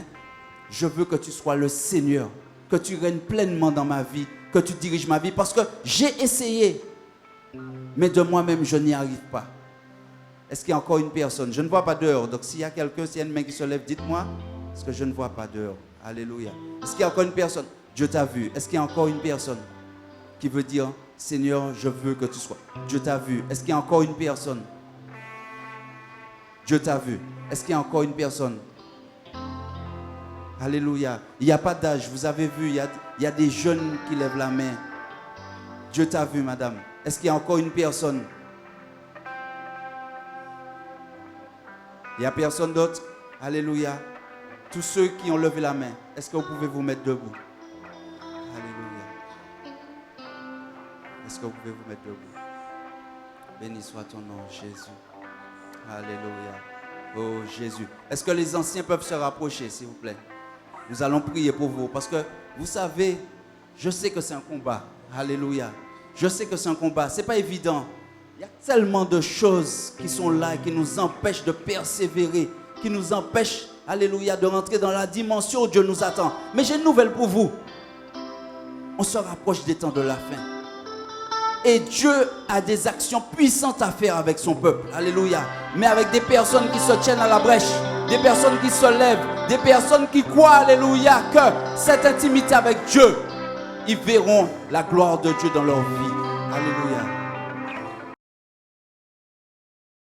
je veux que tu sois le Seigneur, que tu règnes pleinement dans ma vie, que tu diriges ma vie, parce que j'ai essayé, mais de moi-même, je n'y arrive pas. Est-ce qu'il y a encore une personne? Je ne vois pas dehors. Donc s'il y a quelqu'un, s'il y a une main qui se lève, dites-moi, parce que je ne vois pas dehors. Alléluia. Est-ce qu'il y a encore une personne? Dieu t'a vu. Est-ce qu'il y a encore une personne qui veut dire, Seigneur, je veux que tu sois? Dieu t'a vu. Est-ce qu'il y a encore une personne? Dieu t'a vu. Est-ce qu'il y a encore une personne? Alléluia. Il n'y a pas d'âge. Vous avez vu, il y a des jeunes qui lèvent la main. Dieu t'a vu, madame. Est-ce qu'il y a encore une personne? Il n'y a personne d'autre? Alléluia. Tous ceux qui ont levé la main, est-ce que vous pouvez vous mettre debout? Alléluia. Est-ce que vous pouvez vous mettre debout? Béni soit ton nom, Jésus. Alléluia. Oh, Jésus. Est-ce que les anciens peuvent se rapprocher, s'il vous plaît? Nous allons prier pour vous. Parce que, vous savez, je sais que c'est un combat. Alléluia. Je sais que c'est un combat. Ce n'est pas évident. Il y a tellement de choses qui sont là et qui nous empêchent de persévérer, qui nous empêchent, alléluia, de rentrer dans la dimension où Dieu nous attend. Mais j'ai une nouvelle pour vous. On se rapproche des temps de la fin. Et Dieu a des actions puissantes à faire avec son peuple. Alléluia. Mais avec des personnes qui se tiennent à la brèche, des personnes qui se lèvent, des personnes qui croient, alléluia, que cette intimité avec Dieu, ils verront la gloire de Dieu dans leur vie.